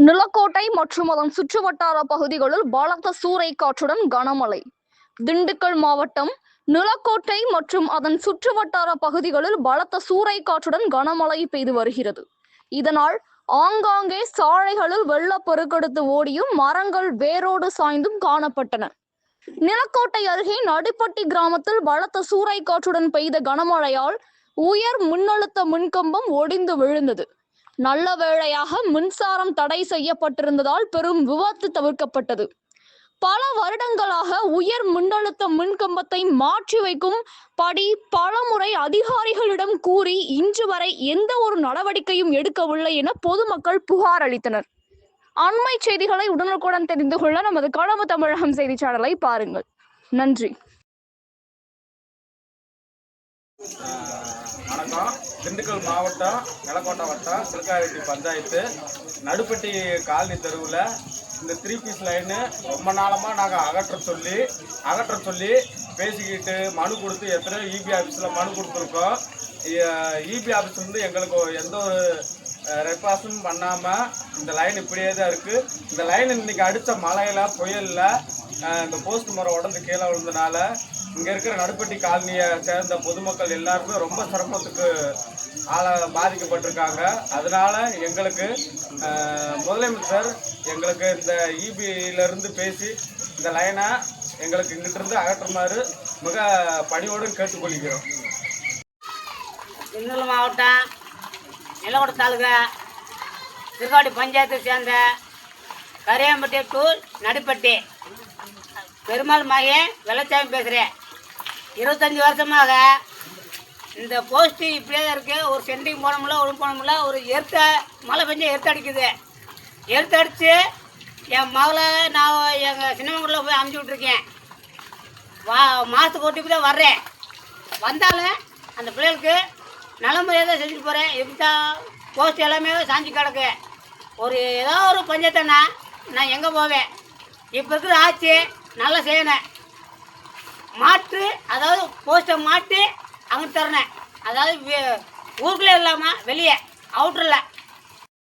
நிலக்கோட்டை மற்றும் அதன் சுற்றுவட்டார பகுதிகளில் பலத்த சூறை காற்றுடன் கனமழை. திண்டுக்கல் மாவட்டம் நிலக்கோட்டை மற்றும் அதன் சுற்றுவட்டார பகுதிகளில் பலத்த சூறை காற்றுடன் கனமழை பெய்து வருகிறது. இதனால் ஆங்காங்கே சாலைகளில் வெள்ளப்பெருக்கெடுத்து ஓடியும் மரங்கள் வேரோடு சாய்ந்தும் காணப்பட்டன. நிலக்கோட்டை அருகே நடுப்பட்டி கிராமத்தில் பலத்த சூறை காற்றுடன் பெய்த கனமழையால் உயர் மின்னழுத்த மின்கம்பம் ஒடிந்து விழுந்தது. நல்ல வேளையாக மின்சாரம் தடை செய்யப்பட்டிருந்ததால் பெரும் விபத்து தவிர்க்கப்பட்டது. பல வருடங்களாக உயர் மின்னழுத்த மின்கம்பத்தை மாற்றி வைக்கும் படி பலமுறை அதிகாரிகளிடம் கூறி இன்று வரை எந்த ஒரு நடவடிக்கையும் எடுக்கவில்லை என பொதுமக்கள் புகார் அளித்தனர். அண்மை செய்திகளை உடனுக்குடன் தெரிந்து கொள்ள நமது கனவு தமிழகம் செய்தி சேனலை பாருங்கள். நன்றி. வணக்கம். திண்டுக்கல் மாவட்டம் நிலக்கோட்டை வட்டம் சிலுக்காரெட்டி பஞ்சாயத்து நடுப்பட்டி காலனி தெருவில் இந்த 3 பீஸ் லைனு ரொம்ப நாளமாக நாங்கள் அகற்ற சொல்லி பேசிக்கிட்டு மனு கொடுத்து எத்தனையோ இபி ஆஃபீஸில் மனு கொடுத்துருக்கோம். இபி ஆஃபீஸ்லேருந்து எங்களுக்கு எந்த ஒரு ரெக்வஸ்டும் பண்ணாமல் இந்த லைன் இப்படியே தான் இருக்குது. இந்த லைன் இன்றைக்கி அடித்த மழையில் புயலில் இந்த போஸ்ட் மரம் உடந்து கீழே விழுந்தனால இங்கே இருக்கிற நடுப்பட்டி காலனியை சேர்ந்த பொதுமக்கள் எல்லாருமே ரொம்ப சிரமத்துக்கு பாதிக்கப்பட்டிருக்காங்க. அதனால் எங்களுக்கு முதலமைச்சர் எங்களுக்கு இந்த இபியிலேருந்து பேசி இந்த லைனை எங்களுக்கு இங்கிட்டிருந்து அகற்றுமாறு மிக பணியோடு கேட்டுக்கொள்கிறோம். திண்டுக்கல் மாவட்டம் நிலக்கோட்டை தாலுகா சிறுகாட்டி பஞ்சாயத்தை சேர்ந்த கரையாம்பட்டி டு நடுப்பட்டி பெருமாள் மகன் வெள்ளச்சாமி பேசுகிறேன். 25 வருஷமாக இந்த போஸ்ட்டு இப்படியே தான் இருக்குது. ஒரு சென்டிங் போனோம்ல ஒழுங்கு போனோம்ல ஒரு மழை பெஞ்சு அடிக்குது. அடித்து என் மகளை நான் எங்கள் சின்னமங்கலில் போய் அமுச்சு விட்ருக்கேன். மாதத்துக்கு ஓட்டி தான் வர்றேன். வந்தாலும் அந்த பிள்ளைகளுக்கு நல்ல முறையாக தான் செஞ்சுட்டு போகிறேன். இப்படி தான் போஸ்ட் எல்லாமே சாஞ்சி கிடக்கு. ஏதோ ஒரு பஞ்சாயத்துனா நான் எங்கே போவேன்? இப்போ இருக்கிற ஆட்சி நல்லா செய்யணும். அதாவது போஸ்ட்டை மாட்டி அங்கே தரணும். அதாவது ஊருக்குள்ளே இல்லாமல் வெளியே அவுட்டரில்